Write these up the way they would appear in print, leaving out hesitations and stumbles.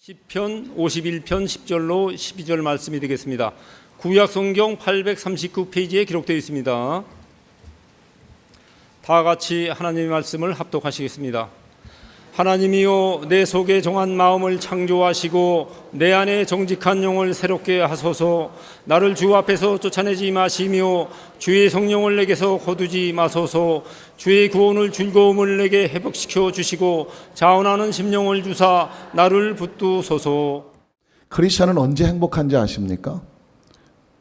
시편 51편 10절로 12절 말씀이 되겠습니다. 구약성경 839페이지에 기록되어 있습니다. 다 같이 하나님의 말씀을 합독하시겠습니다. 하나님이여, 내 속에 정한 마음을 창조하시고 내 안에 정직한 영을 새롭게 하소서. 나를 주 앞에서 쫓아내지 마시며 주의 성령을 내게서 거두지 마소서. 주의 구원을 즐거움을 내게 회복시켜 주시고 자원하는 심령을 주사 나를 붙드소서. 크리스천은 언제 행복한지 아십니까?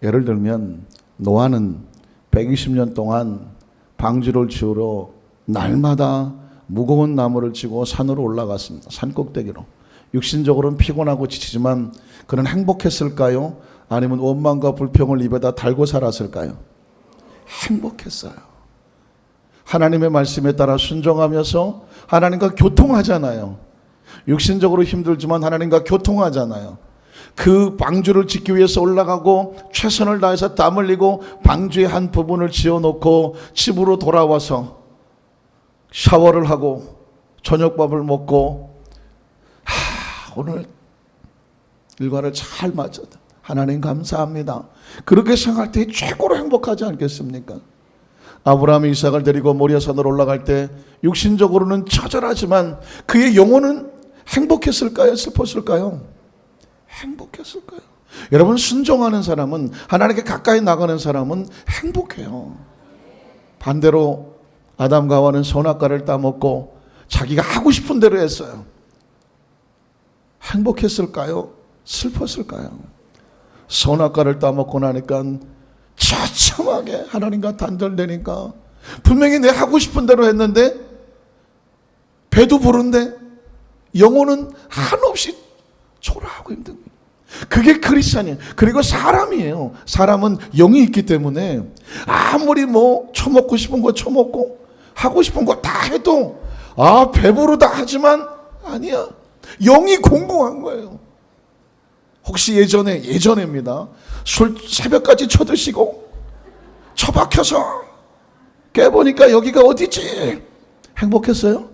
예를 들면 노아는 120년 동안 방주를 지으러 날마다 무거운 나무를 지고 산으로 올라갔습니다. 산 꼭대기로. 육신적으로는 피곤하고 지치지만 그는 행복했을까요? 아니면 원망과 불평을 입에다 달고 살았을까요? 행복했어요. 하나님의 말씀에 따라 순종하면서 하나님과 교통하잖아요. 육신적으로 힘들지만 하나님과 교통하잖아요. 그 방주를 짓기 위해서 올라가고 최선을 다해서 땀 흘리고 방주의 한 부분을 지어놓고 집으로 돌아와서 샤워를 하고 저녁밥을 먹고 오늘 일과를 잘 마쳤다. 하나님 감사합니다. 그렇게 생각할 때 최고로 행복하지 않겠습니까? 아브라함이 이삭을 데리고 모리아산으로 올라갈 때 육신적으로는 처절하지만 그의 영혼은 행복했을까요? 슬펐을까요? 행복했을까요? 여러분, 순종하는 사람은, 하나님께 가까이 나가는 사람은 행복해요. 반대로 아담과 하와는 선악과를 따먹고 자기가 하고 싶은 대로 했어요. 행복했을까요? 슬펐을까요? 선악과를 따먹고 나니까 처참하게 하나님과 단절되니까 분명히 내 하고 싶은 대로 했는데 배도 부른데 영혼은 한없이 초라하고 힘든 거예요. 그게 크리스찬이에요. 그리고 사람이에요. 사람은 영이 있기 때문에 아무리 처먹고 싶은 거 처먹고 하고 싶은 거 다 해도 배부르다 하지만 아니야. 영이 공공한 거예요. 혹시 예전에입니다. 술 새벽까지 쳐드시고 처박혀서 깨보니까 여기가 어디지? 행복했어요?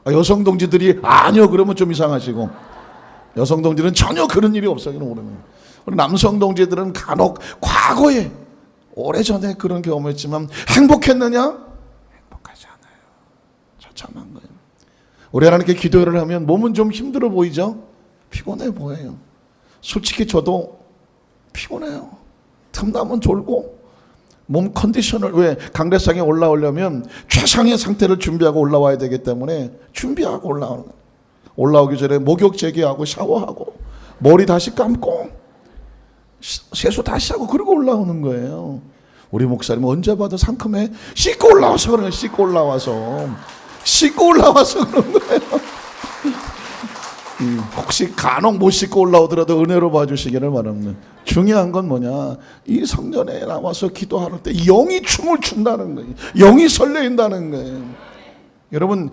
여성 동지들이 아니요 그러면 좀 이상하시고, 여성 동지들은 전혀 그런 일이 없어요. 우리 남성 동지들은 간혹 과거에 오래전에 그런 경험했지만 행복했느냐? 행복하지 않아요. 처참한 거예요. 우리 하나님께 기도를 하면 몸은 좀 힘들어 보이죠? 피곤해 보여요. 솔직히 저도 피곤해요. 틈나면 졸고 몸 컨디션을, 왜 강대상에 올라오려면 최상의 상태를 준비하고 올라와야 되기 때문에 준비하고 올라오는 거예요. 올라오기 전에 목욕 재개하고 샤워하고 머리 다시 감고 세수 다시 하고 그러고 올라오는 거예요. 우리 목사님은 언제 봐도 상큼해. 씻고 올라와서 그래요. 씻고 올라와서 그런 거예요. 혹시 간혹 못 씻고 올라오더라도 은혜로 봐주시기를 바랍니다. 중요한 건 뭐냐, 이 성전에 나와서 기도하는 때 영이 춤을 춘다는 거예요. 영이 설레인다는 거예요. 여러분,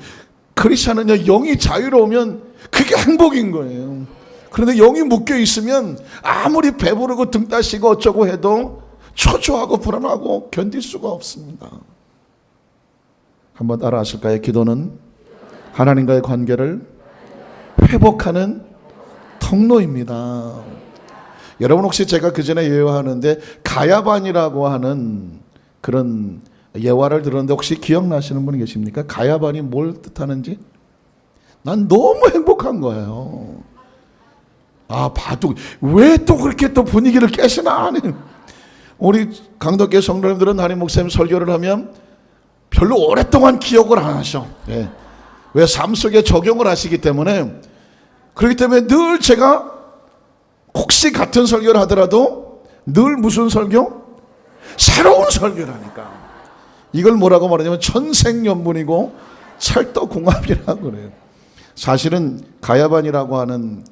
크리스찬은요, 영이 자유로우면 그게 행복인 거예요. 그런데 영이 묶여 있으면 아무리 배부르고 등 따시고 어쩌고 해도 초조하고 불안하고 견딜 수가 없습니다. 한번 따라 하실까요? 기도는 하나님과의 관계를 회복하는 통로입니다. 여러분, 혹시 제가 그 전에 예화하는데 가야반이라고 하는 그런 예화를 들었는데 혹시 기억나시는 분이 계십니까? 가야반이 뭘 뜻하는지? 난 너무 행복한 거예요. 봐도 왜 또 그렇게 또 분위기를 깨시나 하는, 우리 강덕교 성도님들은 담임 목사님 설교를 하면 별로 오랫동안 기억을 안 하셔. 왜 삶 속에 적용을 하시기 때문에. 그렇기 때문에 늘 제가 혹시 같은 설교를 하더라도 늘 무슨 설교? 새로운 설교라니까. 이걸 뭐라고 말하냐면 천생연분이고 찰떡궁합이라고 그래요. 사실은 가야반이라고 하는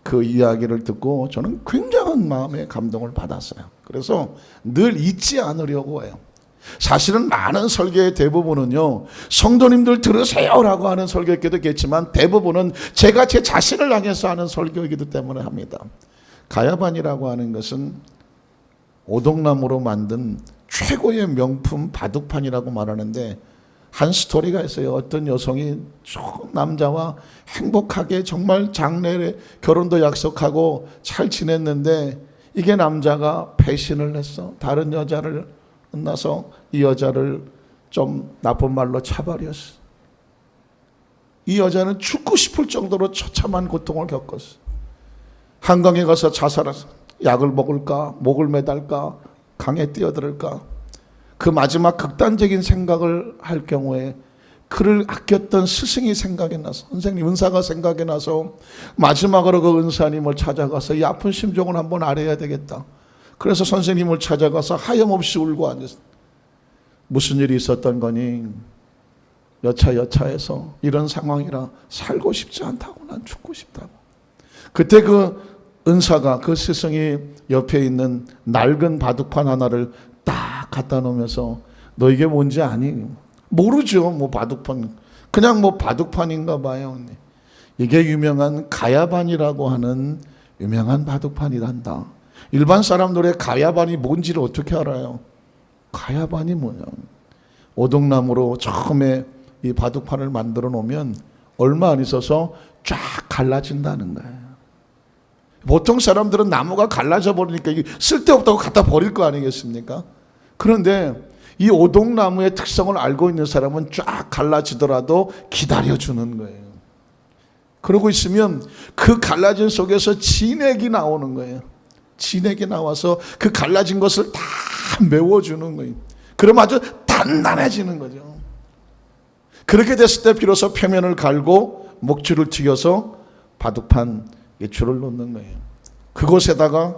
그 이야기를 듣고 저는 굉장한 마음의 감동을 받았어요. 그래서 늘 잊지 않으려고 해요. 사실은 많은 설교의 대부분은요, 성도님들 들으세요라고 하는 설교이기도 겠지만 대부분은 제가 제 자신을 향해서 하는 설교이기도 때문에 합니다. 가야반이라고 하는 것은 오동나무로 만든 최고의 명품 바둑판이라고 말하는데 한 스토리가 있어요. 어떤 여성이 좋은 남자와 행복하게 정말 장래에 결혼도 약속하고 잘 지냈는데 이게 남자가 배신을 했어. 다른 여자를 만나서 이 여자를 좀 나쁜 말로 차버렸어. 이 여자는 죽고 싶을 정도로 처참한 고통을 겪었어. 한강에 가서 자살해서 약을 먹을까, 목을 매달까, 강에 뛰어들을까. 그 마지막 극단적인 생각을 할 경우에 그를 아꼈던 스승이 생각이 나서, 선생님 은사가 생각이 나서 마지막으로 그 은사님을 찾아가서 이 아픈 심정을 한번 알아야 되겠다. 그래서 선생님을 찾아가서 하염없이 울고 앉았어. 무슨 일이 있었던 거니? 여차여차해서 이런 상황이라 살고 싶지 않다고, 난 죽고 싶다고. 그때 그 은사가, 그 스승이 옆에 있는 낡은 바둑판 하나를 딱 갖다 놓으면서 너 이게 뭔지 아니? 모르죠. 뭐 바둑판, 그냥 뭐 바둑판인가 봐요. 이게 유명한 가야반이라고 하는 유명한 바둑판이란다. 일반 사람들의 가야반이 뭔지를 어떻게 알아요? 가야반이 뭐냐? 오동나무로 처음에 이 바둑판을 만들어 놓으면 얼마 안 있어서 쫙 갈라진다는 거예요. 보통 사람들은 나무가 갈라져 버리니까 이게 쓸데없다고 갖다 버릴 거 아니겠습니까? 그런데 이 오동나무의 특성을 알고 있는 사람은 쫙 갈라지더라도 기다려주는 거예요. 그러고 있으면 그 갈라진 속에서 진액이 나오는 거예요. 진액이 나와서 그 갈라진 것을 다 메워주는 거예요. 그럼 아주 단단해지는 거죠. 그렇게 됐을 때 비로소 표면을 갈고 목줄을 튀겨서 바둑판 줄을 놓는 거예요. 그곳에다가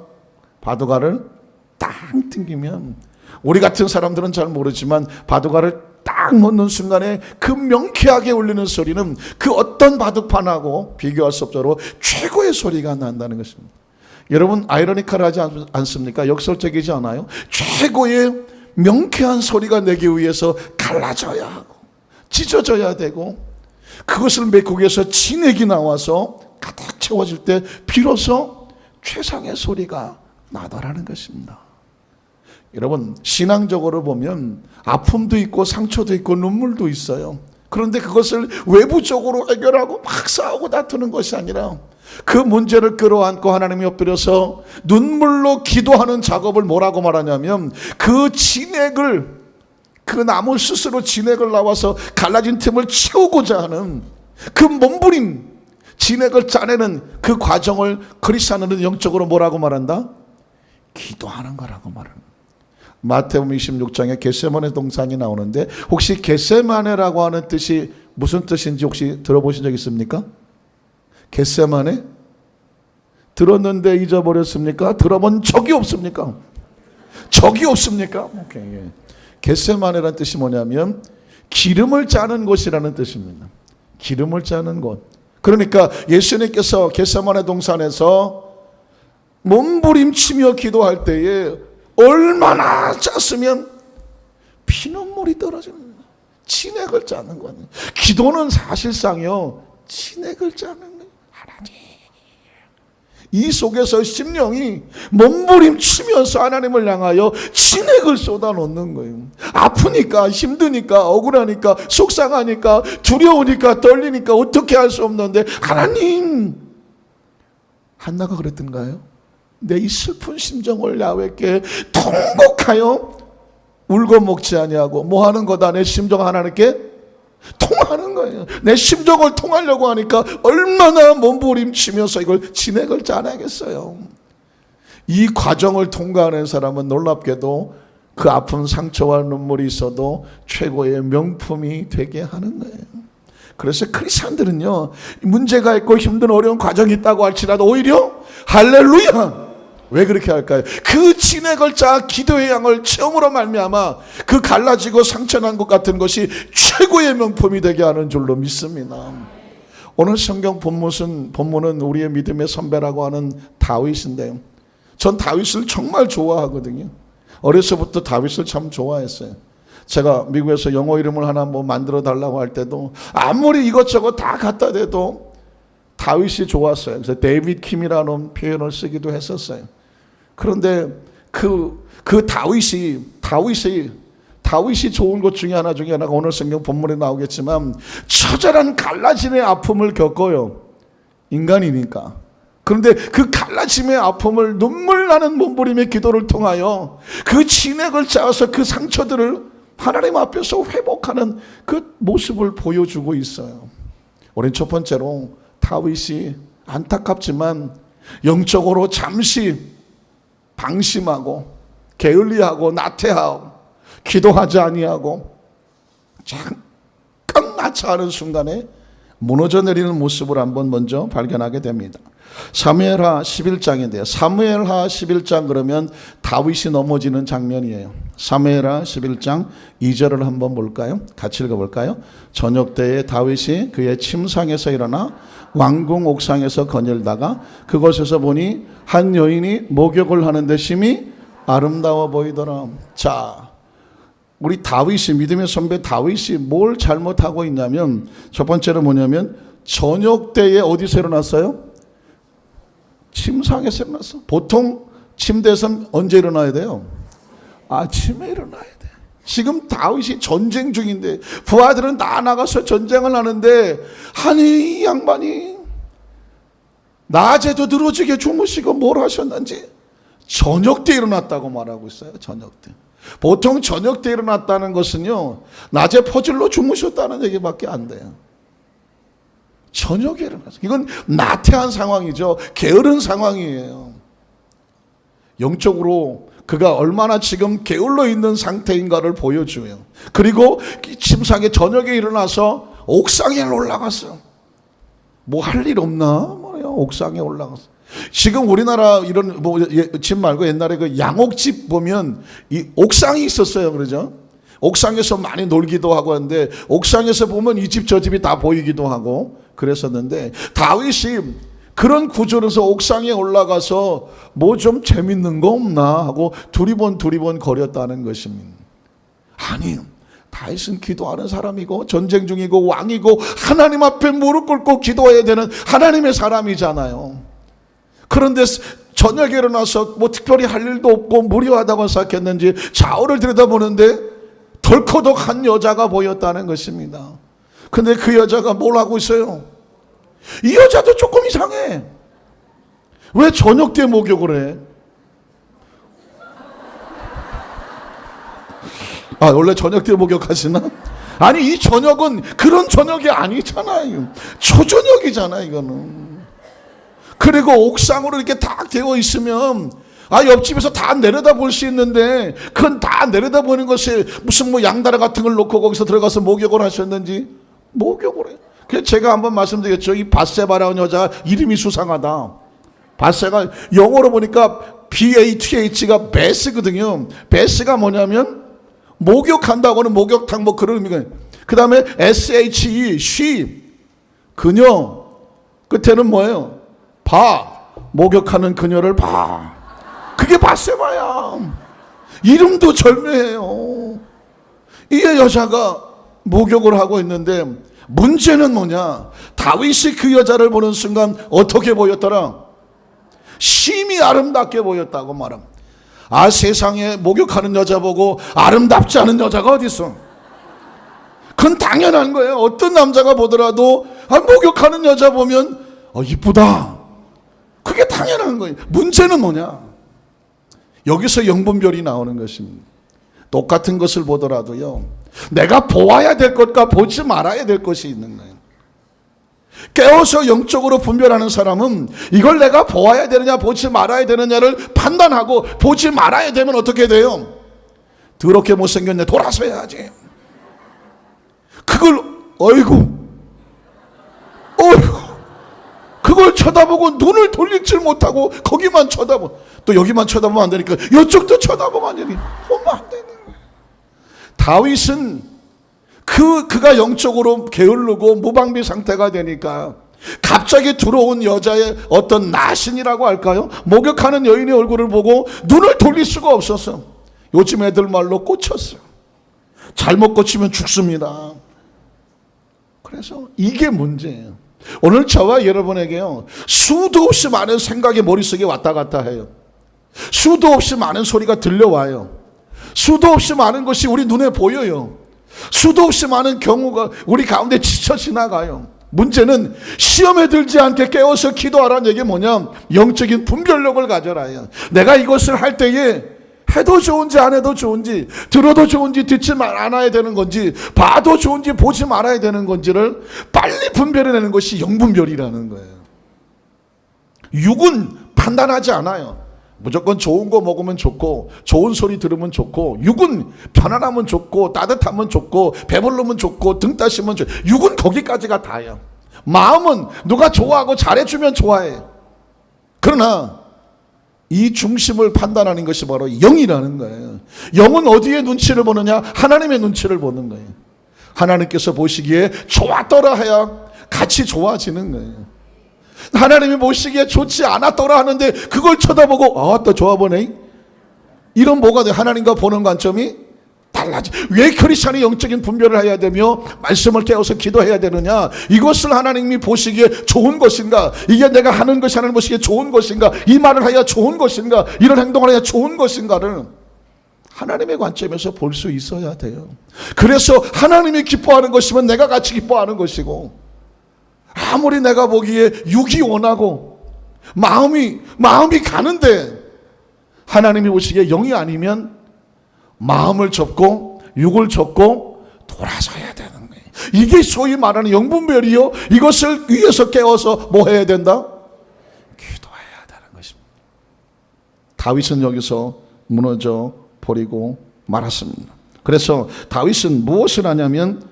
바둑알을 딱 튕기면, 우리 같은 사람들은 잘 모르지만 바둑알을 딱 놓는 순간에 그 명쾌하게 울리는 소리는 그 어떤 바둑판하고 비교할 수 없도록 최고의 소리가 난다는 것입니다. 여러분, 아이러니컬하지 않습니까? 역설적이지 않아요? 최고의 명쾌한 소리가 내기 위해서 갈라져야 하고 찢어져야 되고, 그것을 메꾸기 위해서 진액이 나와서 가득 채워질 때 비로소 최상의 소리가 나더라는 것입니다. 여러분, 신앙적으로 보면 아픔도 있고 상처도 있고 눈물도 있어요. 그런데 그것을 외부적으로 해결하고 막 싸우고 다투는 것이 아니라 그 문제를 끌어안고 하나님이 엎드려서 눈물로 기도하는 작업을 뭐라고 말하냐면, 그 진액을, 그 나무 스스로 진액을 나와서 갈라진 틈을 채우고자 하는 그 몸부림, 진액을 짜내는 그 과정을 그리스도인은 영적으로 뭐라고 말한다? 기도하는 거라고 말합니다. 마태복음 26장에 겟세마네 동산이 나오는데, 혹시 겟세마네라고 하는 뜻이 무슨 뜻인지 혹시 들어보신 적 있습니까? 겟세마네? 들었는데 잊어버렸습니까? 들어본 적이 없습니까? 적이 없습니까? 오케이. 겟세마네라는 뜻이 뭐냐면 기름을 짜는 곳이라는 뜻입니다. 기름을 짜는 곳. 그러니까 예수님께서 겟세마네 동산에서 몸부림치며 기도할 때에 얼마나 짰으면 피눈물이 떨어지는 거예요. 진액을 짜는 거예요. 기도는 사실상요, 진액을 짜는 거예요. 하나님, 이 속에서 심령이 몸부림치면서 하나님을 향하여 진액을 쏟아놓는 거예요. 아프니까, 힘드니까, 억울하니까, 속상하니까, 두려우니까, 떨리니까 어떻게 할 수 없는데, 하나님, 한나가 그랬던가요? 내 이 슬픈 심정을 야훼께 통곡하여 울고 먹지 아니하고 뭐 하는 거다? 내 심정 하나님께 통하는 거예요. 내 심정을 통하려고 하니까 얼마나 몸부림치면서 이걸 진액을 짜내겠어요. 이 과정을 통과하는 사람은 놀랍게도 그 아픈 상처와 눈물이 있어도 최고의 명품이 되게 하는 거예요. 그래서 크리스찬들은요, 문제가 있고 힘든 어려운 과정이 있다고 할지라도 오히려 할렐루야! 왜 그렇게 할까요? 그 진액을 짜 기도의 양을 체험으로 말미암아 그 갈라지고 상처난 것 같은 것이 최고의 명품이 되게 하는 줄로 믿습니다. 오늘 성경 본문은 우리의 믿음의 선배라고 하는 다윗인데요, 전 다윗을 정말 좋아하거든요. 어려서부터 다윗을 참 좋아했어요. 제가 미국에서 영어 이름을 하나 뭐 만들어 달라고 할 때도 아무리 이것저것 다 갖다 대도 다윗이 좋았어요. 그래서 데이비드 킴이라는 표현을 쓰기도 했었어요. 그런데 그 다윗이 다윗이 좋은 것 중에 하나가 오늘 성경 본문에 나오겠지만 처절한 갈라짐의 아픔을 겪어요. 인간이니까. 그런데 그 갈라짐의 아픔을 눈물 나는 몸부림의 기도를 통하여 그 진액을 짜서 그 상처들을 하나님 앞에서 회복하는 그 모습을 보여주고 있어요. 우린 첫 번째로 다윗이 안타깝지만 영적으로 잠시 방심하고 게을리하고 나태하고 기도하지 아니하고 잠깐 나차하는 순간에 무너져 내리는 모습을 한번 먼저 발견하게 됩니다. 사무엘하 11장인데요. 사무엘하 11장 그러면 다윗이 넘어지는 장면이에요. 사무엘하 11장 2절을 한번 볼까요? 같이 읽어볼까요? 저녁 때에 다윗이 그의 침상에서 일어나 왕궁 옥상에서 거닐다가 그곳에서 보니 한 여인이 목욕을 하는데 심히 아름다워 보이더라. 자, 우리 다윗이, 믿음의 선배 다윗이 뭘 잘못하고 있냐면 첫 번째로 뭐냐면 저녁 때에 어디서 일어났어요? 침상에서 일어났어. 보통 침대에서 언제 일어나야 돼요? 아침에 일어나야 돼. 지금 다윗이 전쟁 중인데 부하들은 다 나가서 전쟁을 하는데 아니 이 양반이 낮에도 늘어지게 주무시고 뭘 하셨는지 저녁 때 일어났다고 말하고 있어요. 저녁 때. 보통 저녁 때 일어났다는 것은요 낮에 퍼질러 주무셨다는 얘기밖에 안 돼요. 저녁에 일어났어요. 이건 나태한 상황이죠. 게으른 상황이에요. 영적으로 그가 얼마나 지금 게을러 있는 상태인가를 보여줘요. 그리고 침상에 저녁에 일어나서 옥상에 올라갔어요. 뭐 할 일 없나? 뭐요? 옥상에 올라갔어요. 지금 우리나라 이런 집 말고 옛날에 그 양옥집 보면 이 옥상이 있었어요. 그러죠? 옥상에서 많이 놀기도 하고 하는데 옥상에서 보면 이 집 저 집이 다 보이기도 하고 그랬었는데 다윗이 그런 구조로서 옥상에 올라가서 뭐 좀 재밌는 거 없나 하고 두리번 거렸다는 것입니다. 아니, 다윗은 기도하는 사람이고 전쟁 중이고 왕이고 하나님 앞에 무릎 꿇고 기도해야 되는 하나님의 사람이잖아요. 그런데 저녁에 일어나서 뭐 특별히 할 일도 없고 무료하다고 생각했는지 좌우를 들여다보는데 덜커덕한 여자가 보였다는 것입니다. 근데 그 여자가 뭘 하고 있어요? 이 여자도 조금 이상해. 왜 저녁 때 목욕을 해? 아, 원래 저녁 때 목욕하시나? 아니, 이 저녁은 그런 저녁이 아니잖아요. 초저녁이잖아, 이거는. 그리고 옥상으로 이렇게 딱 되어 있으면 옆집에서 다 내려다 볼 수 있는데 그건 다 내려다 보는 것이 무슨 뭐 양다라 같은 걸 놓고 거기서 들어가서 목욕을 하셨는지 목욕을 해. 그래서 제가 한번 말씀드렸죠. 이 밧세바라는 여자 이름이 수상하다. 밧세가 영어로 보니까 BATH가 베스거든요. 베스가 뭐냐면 목욕한다고는 목욕탕 뭐 그런 의미가. 그 다음에 SHE she 그녀 끝에는 뭐예요? 목욕하는 그녀를 봐. 그게 밧세바야. 이름도 절묘해요. 이 여자가 목욕을 하고 있는데 문제는 뭐냐? 다윗이 그 여자를 보는 순간 어떻게 보였더라? 심히 아름답게 보였다고 말합니다. 아, 세상에 목욕하는 여자 보고 아름답지 않은 여자가 어디 있어? 그건 당연한 거예요. 어떤 남자가 보더라도 목욕하는 여자 보면 이쁘다. 그게 당연한 거예요. 문제는 뭐냐? 여기서 영분별이 나오는 것입니다. 똑같은 것을 보더라도요, 내가 보아야 될 것과 보지 말아야 될 것이 있는 거예요. 깨어서 영적으로 분별하는 사람은 이걸 내가 보아야 되느냐 보지 말아야 되느냐를 판단하고 보지 말아야 되면 어떻게 돼요? 더럽게 못생겼네, 돌아서 해야지. 그걸 어이구 그걸 쳐다보고 눈을 돌릴 줄 못하고 거기만 쳐다보고 또 여기만 쳐다보면 안 되니까 이쪽도 쳐다보면 안 되니 보면 안 되는 거예요. 다윗은 그가 영적으로 게으르고 무방비 상태가 되니까 갑자기 들어온 여자의 어떤 나신이라고 할까요? 목욕하는 여인의 얼굴을 보고 눈을 돌릴 수가 없었어. 요즘 애들 말로 꽂혔어. 잘못 꽂히면 죽습니다. 그래서 이게 문제예요. 오늘 저와 여러분에게요, 수도 없이 많은 생각이 머릿속에 왔다 갔다 해요. 수도 없이 많은 소리가 들려와요. 수도 없이 많은 것이 우리 눈에 보여요. 수도 없이 많은 경우가 우리 가운데 지쳐 지나가요. 문제는 시험에 들지 않게 깨워서 기도하라는 얘기 뭐냐? 영적인 분별력을 가져라요. 내가 이것을 할 때에 해도 좋은지 안 해도 좋은지, 들어도 좋은지 듣지 않아야 되는 건지, 봐도 좋은지 보지 말아야 되는 건지를 빨리 분별해내는 것이 영분별이라는 거예요. 육은 판단하지 않아요. 무조건 좋은 거 먹으면 좋고 좋은 소리 들으면 좋고, 육은 편안하면 좋고 따뜻하면 좋고 배부르면 좋고 등 따시면 좋고, 육은 거기까지가 다예요. 마음은 누가 좋아하고 잘해주면 좋아해. 그러나 이 중심을 판단하는 것이 바로 영이라는 거예요. 영은 어디에 눈치를 보느냐? 하나님의 눈치를 보는 거예요. 하나님께서 보시기에 좋았더라 해야 같이 좋아지는 거예요. 하나님이 보시기에 좋지 않았더라 하는데 그걸 쳐다보고 또 좋아 보네, 이런 뭐가 돼? 하나님과 보는 관점이 달라지. 왜 크리스찬이 영적인 분별을 해야 되며 말씀을 깨워서 기도해야 되느냐? 이것을 하나님이 보시기에 좋은 것인가? 이게 내가 하는 것이 하나님 보시기에 좋은 것인가? 이 말을 해야 좋은 것인가? 이런 행동을 해야 좋은 것인가를 하나님의 관점에서 볼 수 있어야 돼요. 그래서 하나님이 기뻐하는 것이면 내가 같이 기뻐하는 것이고, 아무리 내가 보기에 육이 원하고 마음이 가는데 하나님이 보시기에 영이 아니면 마음을 접고 육을 접고 돌아서야 되는 거예요. 이게 소위 말하는 영분별이요. 이것을 위에서 깨워서 뭐 해야 된다? 기도해야 되는 것입니다. 다윗은 여기서 무너져 버리고 말았습니다. 그래서 다윗은 무엇을 하냐면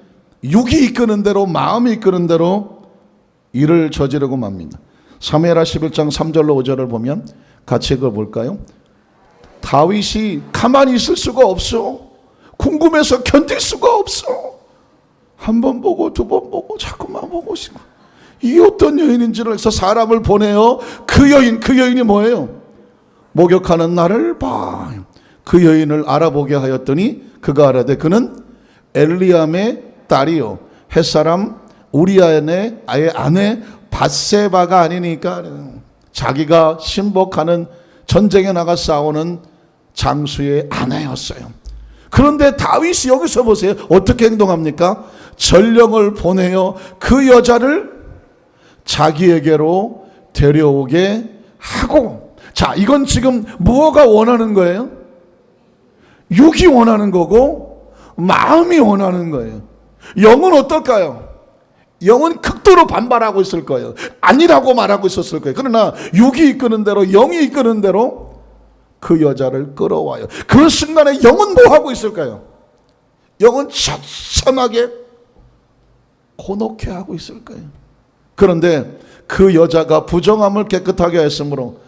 육이 이끄는 대로, 마음이 이끄는 대로 일을 저지르고 맙니다. 사무엘하 11장 3절로 5절을 보면 같이 그걸 볼까요? 다윗이 가만히 있을 수가 없어. 궁금해서 견딜 수가 없어. 한 번 보고 두 번 보고 자꾸만 보고 싶고, 이 어떤 여인인지를 해서 사람을 보내요. 그 여인이 뭐예요? 목욕하는 나를 봐. 그 여인을 알아보게 하였더니 그가 알아되 그는 엘리암의 딸이요 햇사람 우리아의 아내 밧세바가 아니니까. 자기가 신복하는 전쟁에 나가 싸우는 장수의 아내였어요. 그런데 다윗이 여기서 보세요. 어떻게 행동합니까? 전령을 보내어 그 여자를 자기에게로 데려오게 하고. 자, 이건 지금 무엇가 원하는 거예요? 육이 원하는 거고 마음이 원하는 거예요. 영은 어떨까요? 영은 극도로 반발하고 있을 거예요. 아니라고 말하고 있었을 거예요. 그러나 육이 이끄는 대로, 영이 이끄는 대로 그 여자를 끌어와요. 그 순간에 영은 뭐 하고 있을까요? 영은 처참하게 고노케 하고 있을 거예요. 그런데 그 여자가 부정함을 깨끗하게 했으므로,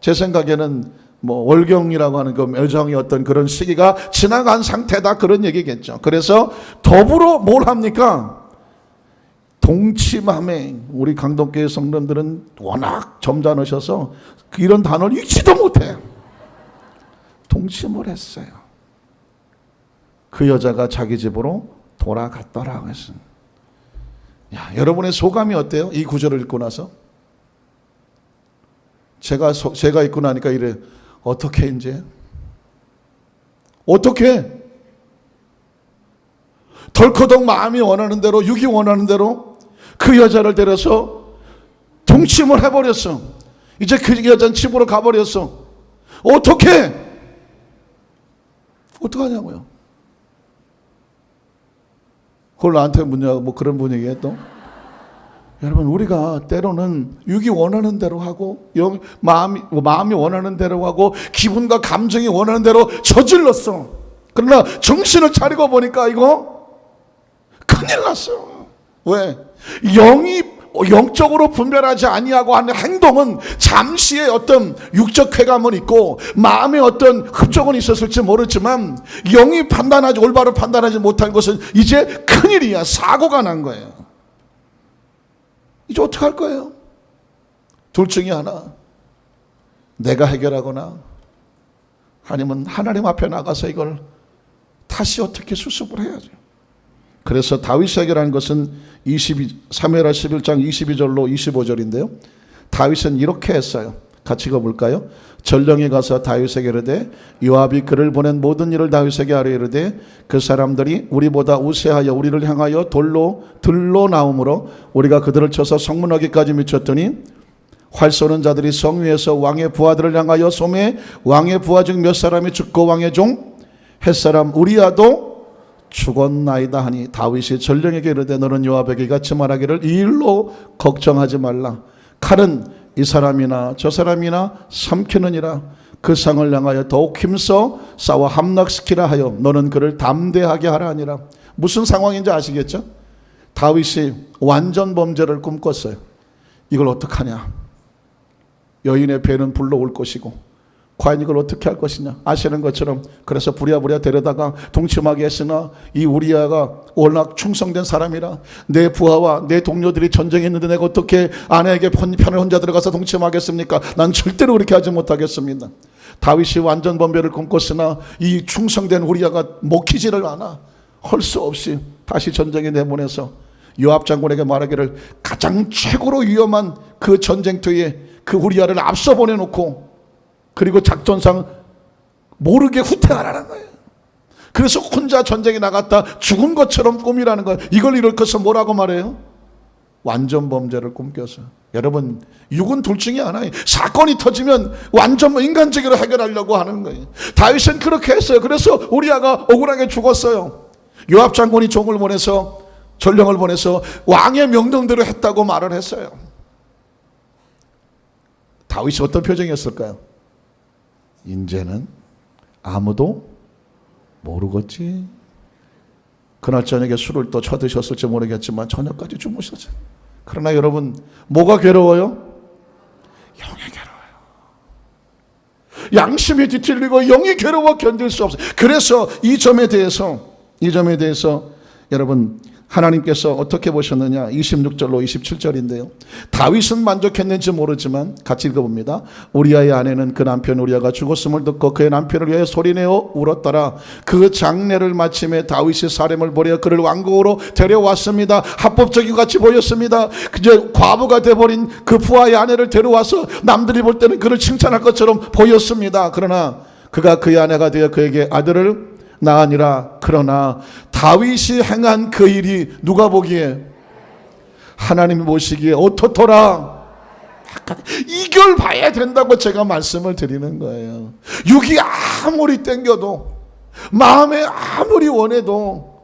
제 생각에는 월경이라고 하는 그 묘정의 어떤 그런 시기가 지나간 상태다, 그런 얘기겠죠. 그래서 더불어 뭘 합니까? 동침함에, 우리 강동교회 성도들은 워낙 점잖으셔서 이런 단어를 읽지도 못해. 동침을 했어요. 그 여자가 자기 집으로 돌아갔더라고 했습니다. 여러분의 소감이 어때요? 이 구절을 읽고 나서 제가 읽고 나니까 이래. 어떻게 이제? 어떻게? 덜커덕 마음이 원하는 대로, 육이 원하는 대로 그 여자를 데려서 동침을 해버렸어. 이제 그 여자는 집으로 가버렸어. 어떻게? 어떡하냐고요? 그걸 나한테 묻냐고 그런 분위기에 또. 여러분, 우리가 때로는 육이 원하는 대로 하고 마음이 원하는 대로 하고 기분과 감정이 원하는 대로 저질렀어. 그러나 정신을 차리고 보니까 이거 큰일 났어. 왜? 영적으로 분별하지 아니하고 하는 행동은 잠시의 어떤 육적 쾌감은 있고 마음의 어떤 흡족은 있었을지 모르지만 영이 올바로 판단하지 못한 것은 이제 큰일이야. 사고가 난 거예요. 이제 어떻게 할 거예요? 둘 중에 하나. 내가 해결하거나 아니면 하나님 앞에 나가서 이걸 다시 어떻게 수습을 해야죠. 그래서 다윗이 해결한 것은 사무엘하 11장 22절로 25절인데요. 다윗은 이렇게 했어요. 같이 읽어볼까요? 전령이 가서 다윗에게 이르되 요압이 그를 보낸 모든 일을 다윗에게 하려 이르되 그 사람들이 우리보다 우세하여 우리를 향하여 들로 나오므로 우리가 그들을 쳐서 성문하기까지 미쳤더니 활 쏘는 자들이 성 위에서 왕의 부하들을 향하여 쏘매 왕의 부하 중 몇 사람이 죽고 왕의 종 햇사람 우리야도 죽었나이다 하니 다윗이 전령에게 이르되 너는 요압에게 이같이 말하기를 이 일로 걱정하지 말라. 칼은 이 사람이나 저 사람이나 삼키느니라. 그 상을 향하여 더욱 힘써 싸워 함락시키라 하여 너는 그를 담대하게 하라 하니라. 무슨 상황인지 아시겠죠? 다윗이 완전 범죄를 꿈꿨어요. 이걸 어떡하냐. 여인의 배는 불러올 것이고 과연 이걸 어떻게 할 것이냐 아시는 것처럼 그래서 부랴부랴 데려다가 동침하게 했으나 이 우리야가 워낙 충성된 사람이라 내 부하와 내 동료들이 전쟁에 있는데 내가 어떻게 아내에게 편을 혼자 들어가서 동침하겠습니까? 난 절대로 그렇게 하지 못하겠습니다. 다윗이 완전 범죄를 꿈꿨으나 이 충성된 우리야가 먹히지를 않아. 할 수 없이 다시 전쟁에 내보내서 요압 장군에게 말하기를 가장 최고로 위험한 그 전쟁터에 그 우리야를 앞서 보내놓고 그리고 작전상 모르게 후퇴하라는 거예요. 그래서 혼자 전쟁에 나갔다 죽은 것처럼 꿈이라는 거예요. 이걸 일으켜서 뭐라고 말해요? 완전 범죄를 꿈꿔서. 여러분 육은 둘 중에 하나예요. 사건이 터지면 완전 인간적으로 해결하려고 하는 거예요. 다윗은 그렇게 했어요. 그래서 우리아가 억울하게 죽었어요. 요압 장군이 종을 보내서 전령을 보내서 왕의 명령대로 했다고 말을 했어요. 다윗이 어떤 표정이었을까요? 이제는 아무도 모르겠지. 그날 저녁에 술을 또 쳐드셨을지 모르겠지만 저녁까지 주무셨어요. 그러나 여러분 뭐가 괴로워요? 영이 괴로워요. 양심이 뒤틀리고 영이 괴로워 견딜 수 없어요. 그래서 이 점에 대해서 여러분 하나님께서 어떻게 보셨느냐 26절로 27절인데요 다윗은 만족했는지 모르지만 같이 읽어봅니다. 우리아의 아내는 그 남편 우리아가 죽었음을 듣고 그의 남편을 위해 소리내어 울었더라. 그 장례를 마침에 다윗이 사람을 보려 그를 왕궁으로 데려왔습니다. 합법적인 같이 보였습니다. 그저 과부가 돼버린 그 부하의 아내를 데려와서 남들이 볼 때는 그를 칭찬할 것처럼 보였습니다. 그러나 그가 그의 아내가 되어 그에게 아들을 낳으니라. 그러나 다윗이 행한 그 일이 누가 보기에 하나님이 보시기에 어떻더라. 이걸 봐야 된다고 제가 말씀을 드리는 거예요. 육이 아무리 땡겨도 마음에 아무리 원해도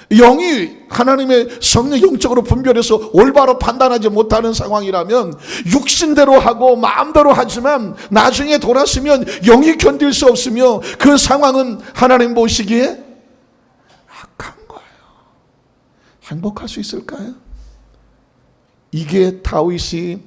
영이 하나님의 성령 영적으로 분별해서 올바로 판단하지 못하는 상황이라면 육신대로 하고 마음대로 하지만 나중에 돌아서면 영이 견딜 수 없으며 그 상황은 하나님 보시기에 악한 거예요. 행복할 수 있을까요? 이게 다윗이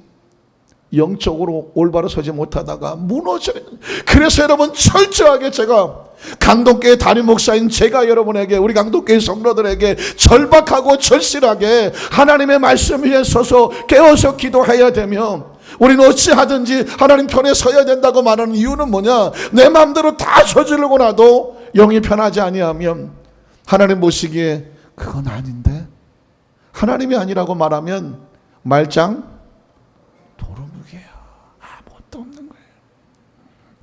영적으로 올바로 서지 못하다가 무너져요. 그래서 여러분 철저하게 제가 강동교회 담임 목사인 제가 여러분에게 우리 강동교회 성도들에게 절박하고 절실하게 하나님의 말씀 위에 서서 깨어서 기도해야 되며 우리는 어찌하든지 하나님 편에 서야 된다고 말하는 이유는 뭐냐? 내 마음대로 다 저지르고 나도 영이 편하지 아니하면 하나님 보시기에 그건 아닌데 하나님이 아니라고 말하면 말짱 도루묵이에요. 아무것도 없는 거예요.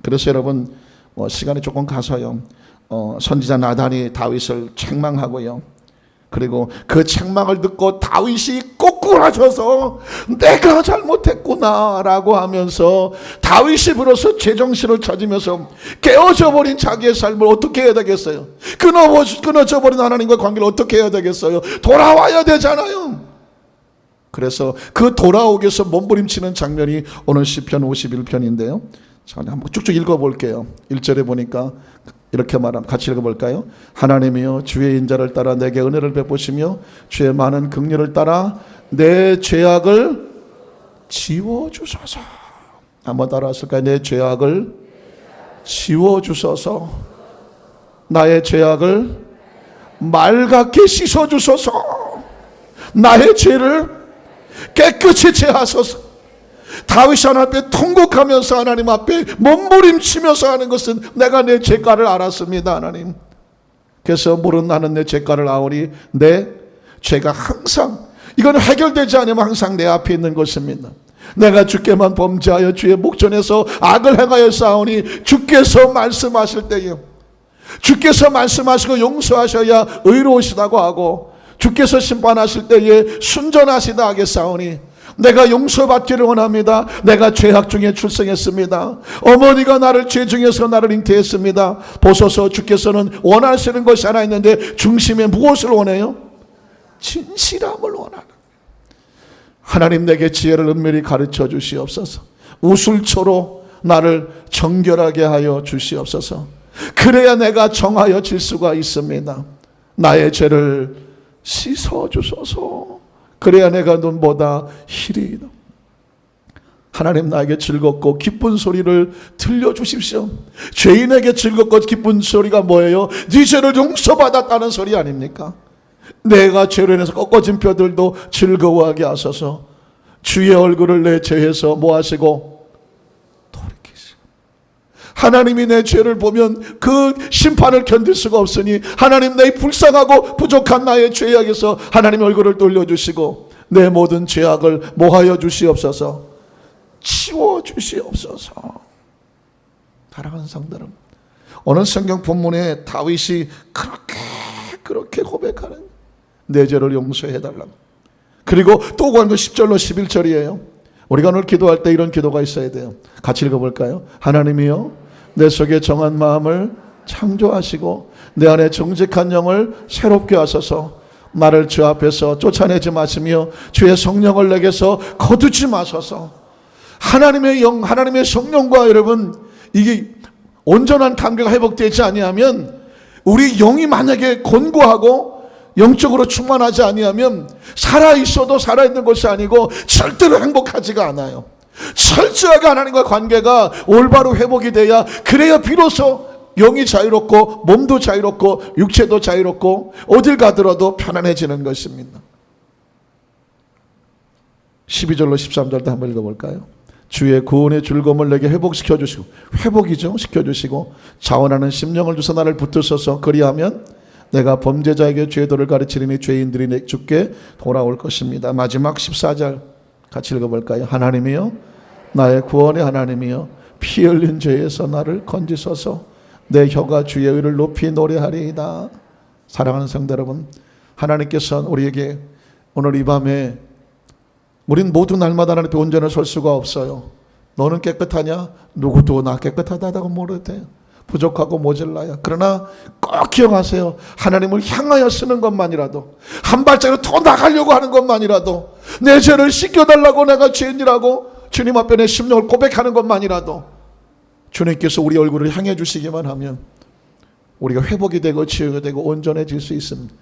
그래서 여러분 시간이 조금 가서요 선지자 나단이 다윗을 책망하고요 그리고 그 책망을 듣고 다윗이 꼬꾸라져서 내가 잘못했구나 라고 하면서 다윗이 비로소 제정신을 찾으면서 깨어져 버린 자기의 삶을 어떻게 해야 되겠어요? 끊어져 버린 하나님과 관계를 어떻게 해야 되겠어요? 돌아와야 되잖아요. 그래서 그 돌아오기 위해서 몸부림치는 장면이 오늘 시편 51편인데요 자, 한번 쭉쭉 읽어볼게요. 1절에 보니까 이렇게 말합니다. 같이 읽어볼까요? 하나님이여 주의 인자를 따라 내게 은혜를 베푸시며 주의 많은 긍휼을 따라 내 죄악을 지워주소서. 한번 따라하실까요? 내 죄악을 지워주소서. 나의 죄악을 맑게 씻어주소서. 나의 죄를 깨끗이 제하소서. 다윗이 하나님 앞에 통곡하면서 하나님 앞에 몸부림치면서 하는 것은 내가 내 죄가를 알았습니다. 하나님 그래서 물은 나는 내 죄가를 아오니 내 죄가 항상 이건 해결되지 않으면 항상 내 앞에 있는 것입니다. 내가 주께만 범죄하여 주의 목전에서 악을 행하여 싸우니 주께서 말씀하실 때에 주께서 말씀하시고 용서하셔야 의로우시다고 하고 주께서 심판하실 때에 순전하시다 하겠사오니 내가 용서받기를 원합니다. 내가 죄악 중에 출생했습니다. 어머니가 나를 죄 중에서 나를 잉태했습니다. 보소서 주께서는 원하시는 것이 하나 있는데 중심에 무엇을 원해요? 진실함을 원하는. 하나님 내게 지혜를 은밀히 가르쳐 주시옵소서. 우술초로 나를 정결하게 하여 주시옵소서. 그래야 내가 정하여질 수가 있습니다. 나의 죄를 씻어 주소서. 그래야 내가 눈보다 희리이다. 하나님 나에게 즐겁고 기쁜 소리를 들려주십시오. 죄인에게 즐겁고 기쁜 소리가 뭐예요? 네 죄를 용서받았다는 소리 아닙니까? 내가 죄로 인해서 꺾어진 뼈들도 즐거워하게 하소서. 주의 얼굴을 내 죄에서 뭐 하시고 돌이키시고. 하나님이 내 죄를 보면 그 심판을 견딜 수가 없으니 하나님 내 불쌍하고 부족한 나의 죄악에서 하나님 얼굴을 돌려주시고 내 모든 죄악을 모하여 주시옵소서. 치워 주시옵소서. 사랑하는 성도들, 오늘 성경 본문에 다윗이 그렇게 고백하는 내 죄를 용서해달라고. 그리고 또 구한 거 10절로 11절이에요. 우리가 오늘 기도할 때 이런 기도가 있어야 돼요. 같이 읽어볼까요? 하나님이여 내 속에 정한 마음을 창조하시고 내 안에 정직한 영을 새롭게 하소서. 나를 주 앞에서 쫓아내지 마시며 주의 성령을 내게서 거두지 마소서. 하나님의 영, 하나님의 성령과 여러분 이게 온전한 관계가 회복되지 아니하면 우리 영이 만약에 곤고하고 영적으로 충만하지 아니하면 살아있어도 살아있는 것이 아니고 절대로 행복하지가 않아요. 철저하게 하나님과 관계가 올바로 회복이 돼야 그래야 비로소 영이 자유롭고 몸도 자유롭고 육체도 자유롭고 어딜 가더라도 편안해지는 것입니다. 12절로 13절도 한번 읽어볼까요? 주의 구원의 즐거움을 내게 회복시켜 주시고, 회복이죠, 시켜주시고 자원하는 심령을 주사 나를 붙드소서. 그리하면 내가 범죄자에게 죄도를 가르치리니 죄인들이 내 주께 돌아올 것입니다. 마지막 14절 같이 읽어볼까요? 하나님이여 나의 구원의 하나님이여 피 흘린 죄에서 나를 건지소서. 내 혀가 주의 의를 높이 노래하리이다. 사랑하는 성도 여러분, 하나님께서 우리에게 오늘 이 밤에 우린 모두 날마다 하나님 앞에 온전히 설 수가 없어요. 너는 깨끗하냐? 누구도 나 깨끗하다고 모르대. 부족하고 모질라요. 그러나 꼭 기억하세요. 하나님을 향하여 쓰는 것만이라도, 한 발짝으로 더 나가려고 하는 것만이라도, 내 죄를 씻겨달라고 내가 죄인이라고 주님 앞에 내 심령을 고백하는 것만이라도 주님께서 우리 얼굴을 향해 주시기만 하면 우리가 회복이 되고 치유가 되고 온전해질 수 있습니다.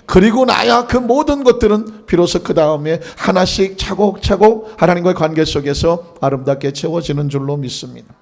그리고 나야 그 모든 것들은 비로소 그 다음에 하나씩 차곡차곡 하나님과의 관계 속에서 아름답게 채워지는 줄로 믿습니다.